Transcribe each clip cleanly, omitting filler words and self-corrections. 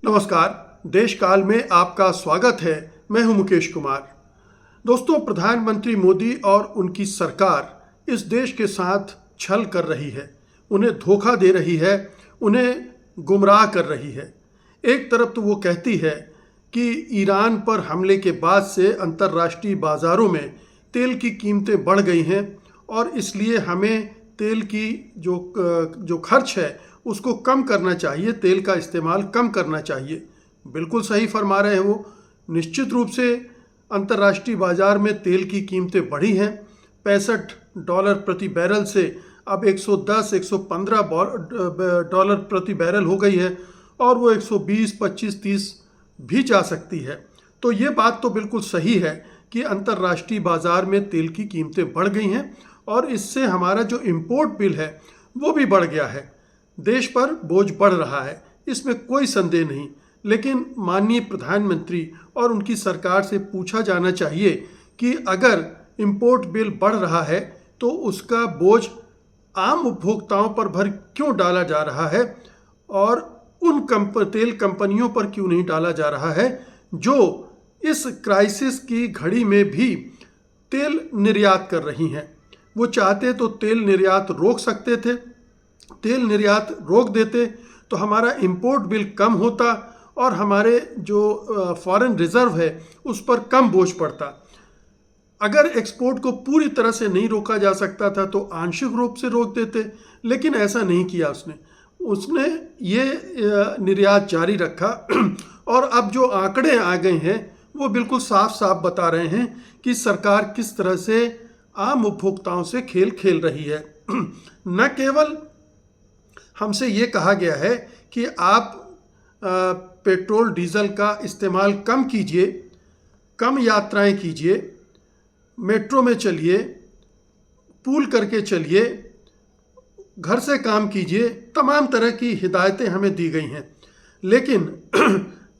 नमस्कार। देश काल में आपका स्वागत है। मैं हूं मुकेश कुमार। दोस्तों, प्रधानमंत्री मोदी और उनकी सरकार इस देश के साथ छल कर रही है, उन्हें धोखा दे रही है, उन्हें गुमराह कर रही है। एक तरफ तो वो कहती है कि ईरान पर हमले के बाद से अंतर्राष्ट्रीय बाज़ारों में तेल की कीमतें बढ़ गई हैं और इसलिए हमें तेल की जो खर्च है उसको कम करना चाहिए, तेल का इस्तेमाल कम करना चाहिए। बिल्कुल सही फरमा रहे हैं वो। निश्चित रूप से अंतर्राष्ट्रीय बाज़ार में तेल की कीमतें बढ़ी हैं। $65 प्रति बैरल से अब 110, 115 डॉलर प्रति बैरल हो गई है और वो 120, 25, 30 भी जा सकती है। तो ये बात तो बिल्कुल सही है कि अंतर्राष्ट्रीय बाज़ार में तेल की कीमतें बढ़ गई हैं और इससे हमारा जो इम्पोर्ट बिल है वो भी बढ़ गया है। देश पर बोझ बढ़ रहा है, इसमें कोई संदेह नहीं। लेकिन माननीय प्रधानमंत्री और उनकी सरकार से पूछा जाना चाहिए कि अगर इम्पोर्ट बिल बढ़ रहा है तो उसका बोझ आम उपभोक्ताओं पर भर क्यों डाला जा रहा है और उन तेल कंपनियों पर क्यों नहीं डाला जा रहा है जो इस क्राइसिस की घड़ी में भी तेल निर्यात कर रही हैं। वो चाहते तो तेल निर्यात रोक सकते थे, तेल निर्यात रोक देते तो हमारा इंपोर्ट बिल कम होता और हमारे जो फॉरेन रिजर्व है उस पर कम बोझ पड़ता। अगर एक्सपोर्ट को पूरी तरह से नहीं रोका जा सकता था तो आंशिक रूप से रोक देते, लेकिन ऐसा नहीं किया उसने ये निर्यात जारी रखा। और अब जो आंकड़े आ गए हैं वो बिल्कुल साफ साफ बता रहे हैं कि सरकार किस तरह से आम उपभोक्ताओं से खेल खेल रही है। न केवल हमसे ये कहा गया है कि आप पेट्रोल डीजल का इस्तेमाल कम कीजिए, कम यात्राएं कीजिए, मेट्रो में चलिए, पूल करके चलिए, घर से काम कीजिए, तमाम तरह की हिदायतें हमें दी गई हैं। लेकिन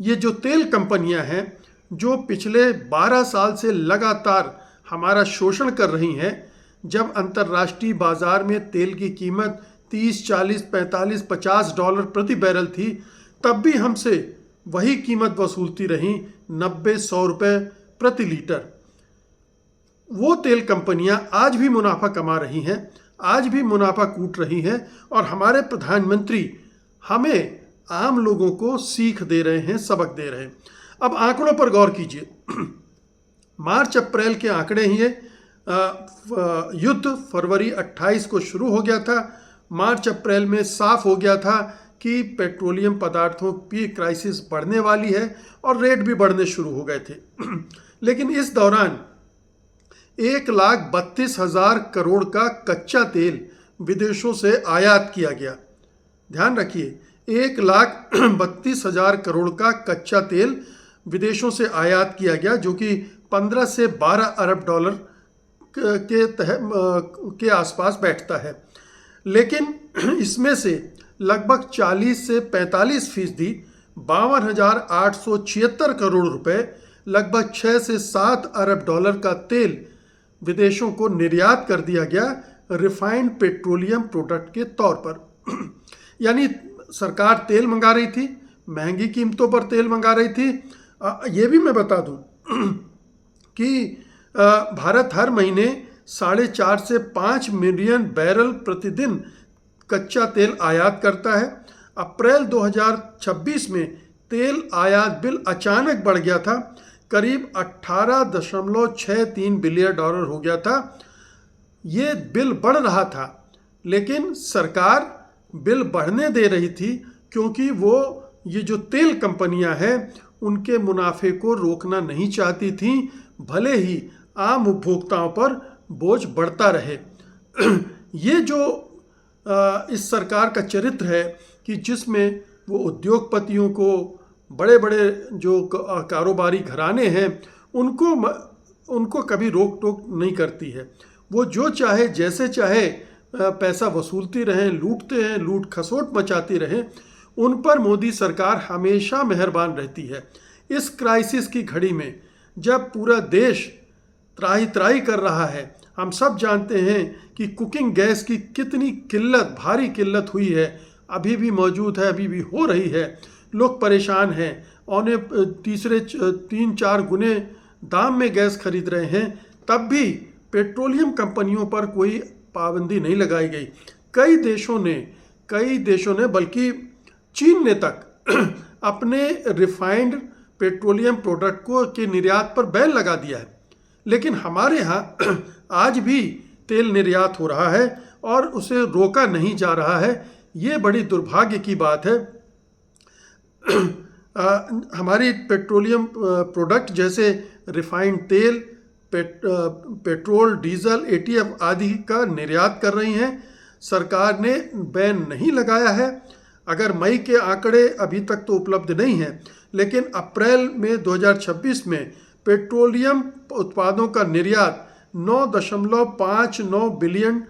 ये जो तेल कंपनियां हैं जो पिछले 12 साल से लगातार हमारा शोषण कर रही हैं, जब अंतर्राष्ट्रीय बाज़ार में तेल की कीमत 30, 40, 45, $50 प्रति बैरल थी, तब भी हमसे वही कीमत वसूलती रहीं, 90-100 रुपये प्रति लीटर। वो तेल कंपनियां आज भी मुनाफा कमा रही हैं, आज भी मुनाफा कूट रही हैं और हमारे प्रधानमंत्री हमें आम लोगों को सीख दे रहे हैं, सबक दे रहे हैं। अब आंकड़ों पर गौर कीजिए। मार्च अप्रैल के आंकड़े ही युद्ध फरवरी 28 को शुरू हो गया था। मार्च अप्रैल में साफ हो गया था कि पेट्रोलियम पदार्थों की क्राइसिस बढ़ने वाली है और रेट भी बढ़ने शुरू हो गए थे। लेकिन इस दौरान 1,32,000 करोड़ का कच्चा तेल विदेशों से आयात किया गया। ध्यान रखिए, 1,32,000 करोड़ का कच्चा तेल विदेशों से आयात किया गया, जो कि 15 से 12 अरब डॉलर के आसपास बैठता है। लेकिन इसमें से लगभग 40 से 45% 52,876 करोड़ रुपए, लगभग 6 से 7 अरब डॉलर का तेल विदेशों को निर्यात कर दिया गया रिफाइंड पेट्रोलियम प्रोडक्ट के तौर पर। यानी सरकार तेल मंगा रही थी, महंगी कीमतों पर तेल मंगा रही थी। ये भी मैं बता दूं कि भारत हर महीने 4.5 से 5 मिलियन बैरल प्रतिदिन कच्चा तेल आयात करता है। अप्रैल 2026 में तेल आयात बिल अचानक बढ़ गया था, करीब $18.63 बिलियन हो गया था। ये बिल बढ़ रहा था, लेकिन सरकार बिल बढ़ने दे रही थी क्योंकि वो ये जो तेल कंपनियां हैं उनके मुनाफे को रोकना नहीं चाहती थी, भले ही आम उपभोक्ताओं पर बोझ बढ़ता रहे। ये जो इस सरकार का चरित्र है कि जिसमें वो उद्योगपतियों को, बड़े बड़े जो कारोबारी घराने हैं, उनको कभी रोक टोक नहीं करती है। वो जो चाहे जैसे चाहे पैसा वसूलती रहें, लूटते हैं, लूट खसोट मचाती रहें, उन पर मोदी सरकार हमेशा मेहरबान रहती है। इस क्राइसिस की घड़ी में जब पूरा देश त्राही त्राही कर रहा है, हम सब जानते हैं कि कुकिंग गैस की कितनी किल्लत, भारी किल्लत हुई है, अभी भी मौजूद है, अभी भी हो रही है। लोग परेशान हैं, औने तीसरे 3-4 गुने दाम में गैस खरीद रहे हैं, तब भी पेट्रोलियम कंपनियों पर कोई पाबंदी नहीं लगाई गई। कई देशों ने बल्कि चीन ने तक अपने रिफाइंड पेट्रोलियम प्रोडक्ट को के निर्यात पर बैन लगा दिया है। लेकिन हमारे यहाँ आज भी तेल निर्यात हो रहा है और उसे रोका नहीं जा रहा है। ये बड़ी दुर्भाग्य की बात है। हमारी पेट्रोलियम प्रोडक्ट जैसे रिफाइंड तेल, पेट्रोल, डीजल, एटीएफ आदि का निर्यात कर रही हैं। सरकार ने बैन नहीं लगाया है। अगर मई के आंकड़े अभी तक तो उपलब्ध नहीं हैं, लेकिन अप्रैल में 2026 में पेट्रोलियम उत्पादों का निर्यात 9.59 बिलियन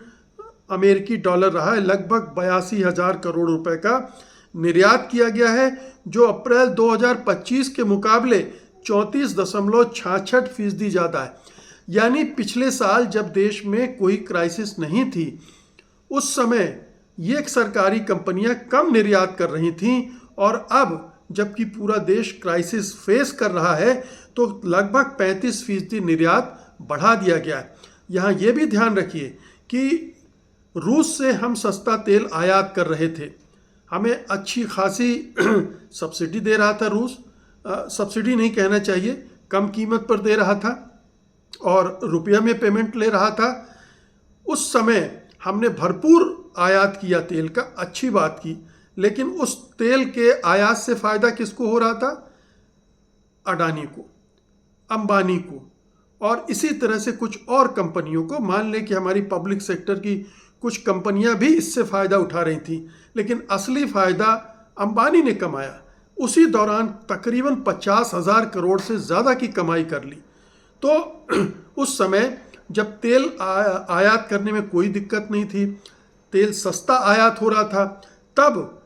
अमेरिकी डॉलर रहा है। लगभग 82,000 करोड़ रुपए का निर्यात किया गया है, जो अप्रैल 2025 के मुकाबले 34.66% ज़्यादा है। यानी पिछले साल जब देश में कोई क्राइसिस नहीं थी, उस समय ये सरकारी कंपनियां कम निर्यात कर रही थीं, और अब जबकि पूरा देश क्राइसिस फेस कर रहा है तो लगभग 35% निर्यात बढ़ा दिया गया है। यहाँ ये भी ध्यान रखिए कि रूस से हम सस्ता तेल आयात कर रहे थे, हमें अच्छी खासी सब्सिडी दे रहा था रूस। सब्सिडी नहीं कहना चाहिए, कम कीमत पर दे रहा था और रुपया में पेमेंट ले रहा था। उस समय हमने भरपूर आयात किया तेल का, अच्छी बात की, लेकिन उस तेल के आयात से फ़ायदा किसको हो रहा था? अडानी को, अंबानी को, और इसी तरह से कुछ और कंपनियों को। मान लें कि हमारी पब्लिक सेक्टर की कुछ कंपनियां भी इससे फ़ायदा उठा रही थी, लेकिन असली फ़ायदा अंबानी ने कमाया। उसी दौरान तकरीबन 50,000 करोड़ से ज़्यादा की कमाई कर ली। तो उस समय जब तेल आयात करने में कोई दिक्कत नहीं थी, तेल सस्ता आयात हो रहा था, तब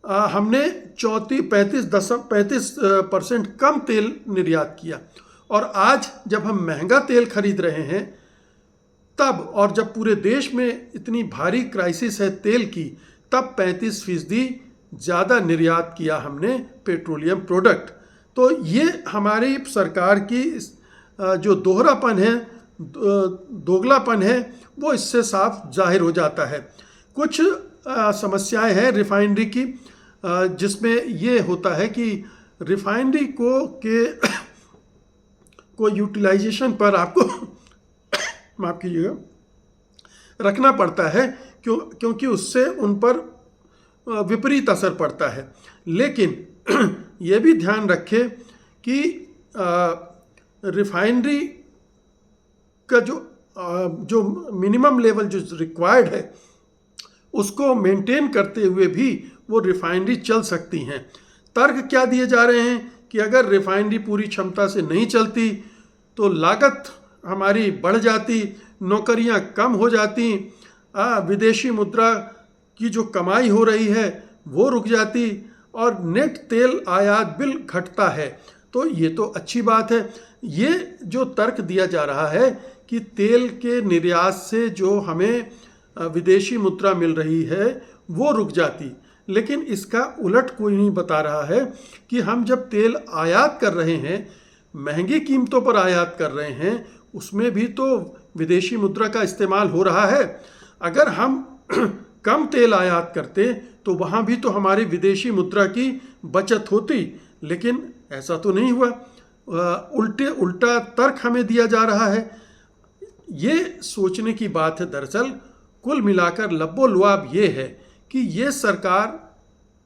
हमने 35% कम तेल निर्यात किया। और आज जब हम महंगा तेल खरीद रहे हैं तब, और जब पूरे देश में इतनी भारी क्राइसिस है तेल की, तब 35% ज़्यादा निर्यात किया हमने पेट्रोलियम प्रोडक्ट। तो ये हमारी सरकार की जो दोहरापन है, दोगलापन है, वो इससे साफ जाहिर हो जाता है। कुछ समस्याएं हैं रिफाइनरी की, जिसमें ये होता है कि रिफाइनरी को यूटिलाइजेशन पर आपको माफ़ कीजिएगा, रखना पड़ता है, क्योंकि उससे उन पर विपरीत असर पड़ता है। लेकिन ये भी ध्यान रखें कि रिफाइनरी का जो मिनिमम लेवल जो रिक्वायर्ड है, उसको मेंटेन करते हुए भी वो रिफाइनरी चल सकती हैं। तर्क क्या दिए जा रहे हैं कि अगर रिफाइनरी पूरी क्षमता से नहीं चलती तो लागत हमारी बढ़ जाती, नौकरियां कम हो जाती, विदेशी मुद्रा की जो कमाई हो रही है वो रुक जाती, और नेट तेल आयात बिल घटता है। तो ये तो अच्छी बात है। ये जो तर्क दिया जा रहा है कि तेल के निर्यात से जो हमें विदेशी मुद्रा मिल रही है वो रुक जाती, लेकिन इसका उलट कोई नहीं बता रहा है कि हम जब तेल आयात कर रहे हैं, महंगी कीमतों पर आयात कर रहे हैं, उसमें भी तो विदेशी मुद्रा का इस्तेमाल हो रहा है। अगर हम कम तेल आयात करते तो वहाँ भी तो हमारी विदेशी मुद्रा की बचत होती, लेकिन ऐसा तो नहीं हुआ। उल्टा तर्क हमें दिया जा रहा है। ये सोचने की बात है। दरअसल कुल मिलाकर लब्बो-लुआब ये है कि ये सरकार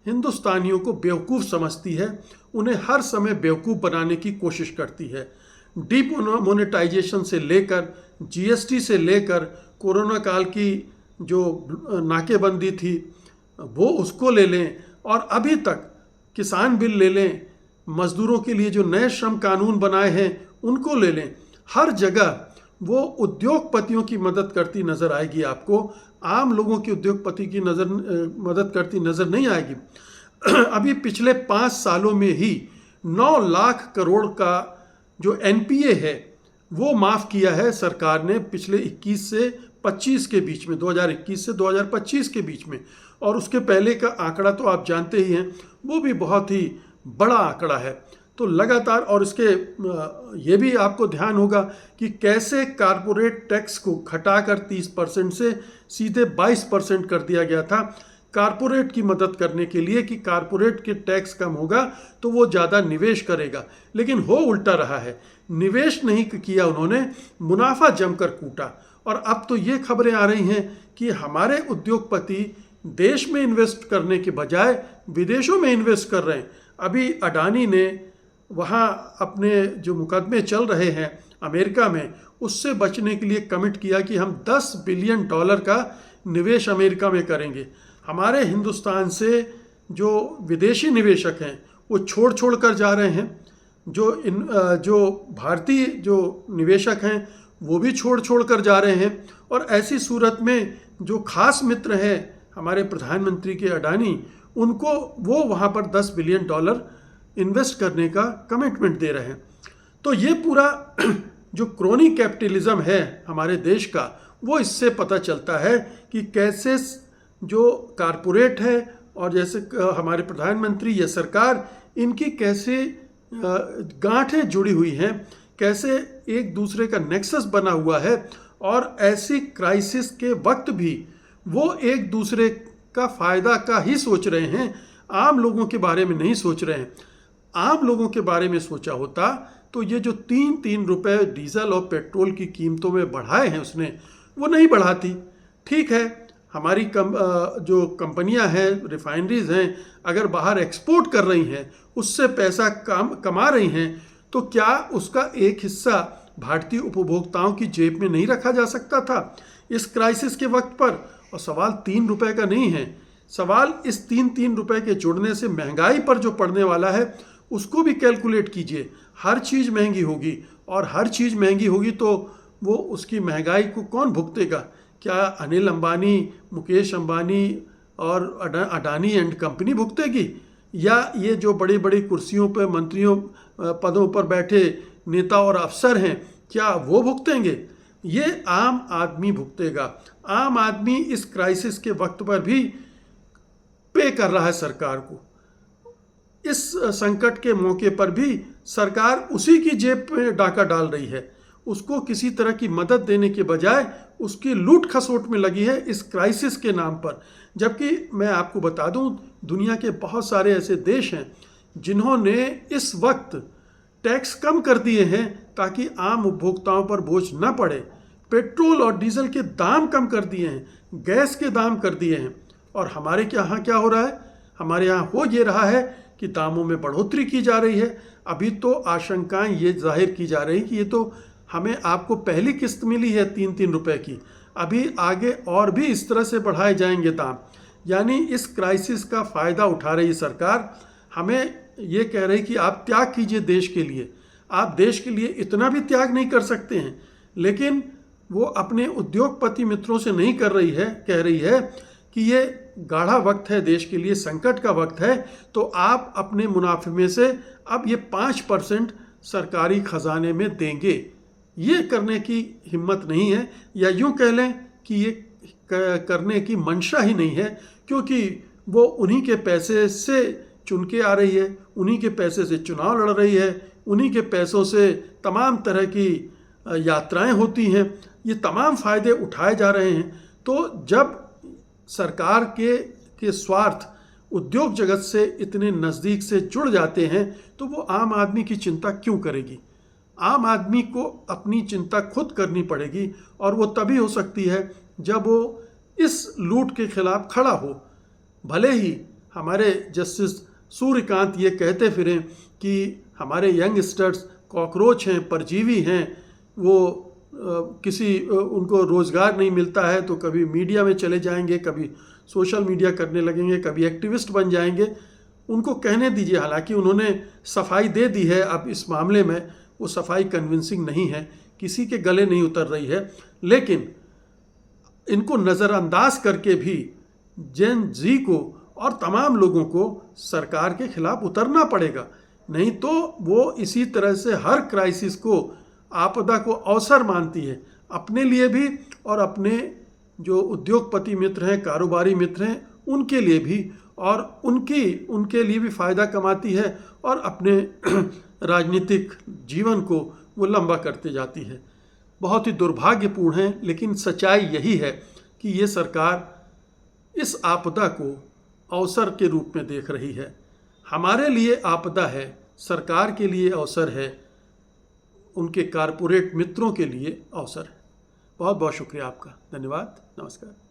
हिंदुस्तानियों को बेवकूफ़ समझती है, उन्हें हर समय बेवकूफ़ बनाने की कोशिश करती है। डीप मोनेटाइजेशन से लेकर, जीएसटी से लेकर, कोरोना काल की जो नाकेबंदी थी वो उसको ले लें, और अभी तक किसान बिल ले लें, मजदूरों के लिए जो नए श्रम कानून बनाए हैं उनको ले लें। हर जगह वो उद्योगपतियों की मदद करती नज़र आएगी आपको, आम लोगों की उद्योगपति की मदद करती नज़र नहीं आएगी। अभी पिछले 5 सालों में ही 9 लाख करोड़ का जो एनपीए है वो माफ़ किया है सरकार ने पिछले 21 से 25 के बीच में, 2021 से 2025 के बीच में। और उसके पहले का आंकड़ा तो आप जानते ही हैं, वो भी बहुत ही बड़ा आंकड़ा है। तो लगातार, और इसके ये भी आपको ध्यान होगा कि कैसे कारपोरेट टैक्स को घटाकर 30% से सीधे 22% कर दिया गया था, कारपोरेट की मदद करने के लिए कि कारपोरेट के टैक्स कम होगा तो वो ज़्यादा निवेश करेगा। लेकिन हो उल्टा रहा है, निवेश नहीं किया उन्होंने, मुनाफा जमकर कूटा। और अब तो ये खबरें आ रही हैं कि हमारे उद्योगपति देश में इन्वेस्ट करने के बजाय विदेशों में इन्वेस्ट कर रहे हैं। अभी अडानी ने वहाँ अपने जो मुकदमे चल रहे हैं अमेरिका में, उससे बचने के लिए कमिट किया कि हम $10 बिलियन का निवेश अमेरिका में करेंगे। हमारे हिंदुस्तान से जो विदेशी निवेशक हैं वो छोड़ कर जा रहे हैं, जो भारतीय जो निवेशक हैं वो भी छोड़ कर जा रहे हैं। और ऐसी सूरत में जो खास मित्र हैं हमारे प्रधानमंत्री के अडानी, उनको वो वहाँ पर $10 बिलियन इन्वेस्ट करने का कमिटमेंट दे रहे हैं। तो ये पूरा जो क्रोनी कैपिटलिज्म है हमारे देश का, वो इससे पता चलता है कि कैसे जो कारपोरेट है और जैसे हमारे प्रधानमंत्री या सरकार, इनकी कैसे गांठें जुड़ी हुई हैं, कैसे एक दूसरे का नेक्सस बना हुआ है। और ऐसी क्राइसिस के वक्त भी वो एक दूसरे का फ़ायदा का ही सोच रहे हैं, आम लोगों के बारे में नहीं सोच रहे हैं। आम लोगों के बारे में सोचा होता तो ये जो 3-3 रुपए डीजल और पेट्रोल की कीमतों में बढ़ाए हैं उसने, वो नहीं बढ़ाती। ठीक है, हमारी जो कंपनियां हैं, रिफाइनरीज हैं, अगर बाहर एक्सपोर्ट कर रही हैं, उससे पैसा कमा रही हैं, तो क्या उसका एक हिस्सा भारतीय उपभोक्ताओं की जेब में नहीं रखा जा सकता था इस क्राइसिस के वक्त पर? और सवाल 3 रुपए का नहीं है, सवाल इस 3-3 रुपए के जुड़ने से महंगाई पर जो पड़ने वाला है उसको भी कैलकुलेट कीजिए। हर चीज़ महंगी होगी, और हर चीज़ महंगी होगी तो वो उसकी महंगाई को कौन भुगतेगा? क्या अनिल अंबानी, मुकेश अंबानी और अडानी एंड कंपनी भुगतेगी, या ये जो बड़ी बड़ी कुर्सियों पर मंत्रियों पदों पर बैठे नेता और अफसर हैं, क्या वो भुगतेंगे? ये आम आदमी भुगतेगा। आम आदमी इस क्राइसिस के वक्त पर भी पे कर रहा है सरकार को। इस संकट के मौके पर भी सरकार उसी की जेब में डाका डाल रही है, उसको किसी तरह की मदद देने के बजाय उसकी लूट खसोट में लगी है इस क्राइसिस के नाम पर। जबकि मैं आपको बता दूं, दुनिया के बहुत सारे ऐसे देश हैं जिन्होंने इस वक्त टैक्स कम कर दिए हैं ताकि आम उपभोक्ताओं पर बोझ न पड़े। पेट्रोल और डीजल के दाम कम कर दिए हैं, गैस के दाम कर दिए हैं। और हमारे यहाँ क्या हो रहा है? हमारे यहाँ हो ये रहा है कि दामों में बढ़ोतरी की जा रही है। अभी तो आशंकाएं ये जाहिर की जा रही कि ये तो हमें आपको पहली किस्त मिली है 3-3 रुपए की, अभी आगे और भी इस तरह से बढ़ाए जाएंगे दाम। यानी इस क्राइसिस का फ़ायदा उठा रही सरकार, हमें ये कह रही कि आप त्याग कीजिए देश के लिए। आप देश के लिए इतना भी त्याग नहीं कर सकते हैं, लेकिन वो अपने उद्योगपति मित्रों से नहीं कर रही है, कह रही है कि ये गाढ़ा वक्त है देश के लिए, संकट का वक्त है, तो आप अपने मुनाफे में से अब ये 5% सरकारी खजाने में देंगे। ये करने की हिम्मत नहीं है, या यूं कह लें कि ये करने की मंशा ही नहीं है, क्योंकि वो उन्हीं के पैसे से चुन के आ रही है, उन्हीं के पैसे से चुनाव लड़ रही है, उन्हीं के पैसों से तमाम तरह की यात्राएं होती हैं, ये तमाम फ़ायदे उठाए जा रहे हैं। तो जब सरकार के स्वार्थ उद्योग जगत से इतने नज़दीक से जुड़ जाते हैं, तो वो आम आदमी की चिंता क्यों करेगी? आम आदमी को अपनी चिंता खुद करनी पड़ेगी, और वो तभी हो सकती है जब वो इस लूट के खिलाफ खड़ा हो। भले ही हमारे जस्टिस सूर्यकांत ये कहते फिरें कि हमारे यंगस्टर्स कॉकरोच हैं, परजीवी हैं, वो उनको रोज़गार नहीं मिलता है तो कभी मीडिया में चले जाएंगे, कभी सोशल मीडिया करने लगेंगे, कभी एक्टिविस्ट बन जाएंगे। उनको कहने दीजिए, हालांकि उन्होंने सफाई दे दी है, अब इस मामले में वो सफाई कन्विंसिंग नहीं है, किसी के गले नहीं उतर रही है, लेकिन इनको नज़रअंदाज करके भी जेन जी को और तमाम लोगों को सरकार के खिलाफ उतरना पड़ेगा। नहीं तो वो इसी तरह से हर क्राइसिस को, आपदा को अवसर मानती है, अपने लिए भी और अपने जो उद्योगपति मित्र हैं, कारोबारी मित्र हैं, उनके लिए भी, और उनके लिए भी फ़ायदा कमाती है और अपने राजनीतिक जीवन को वो लंबा करते जाती है। बहुत ही दुर्भाग्यपूर्ण है, लेकिन सच्चाई यही है कि ये सरकार इस आपदा को अवसर के रूप में देख रही है। हमारे लिए आपदा है, सरकार के लिए अवसर है, उनके कारपोरेट मित्रों के लिए अवसर है। बहुत बहुत शुक्रिया आपका। धन्यवाद। नमस्कार।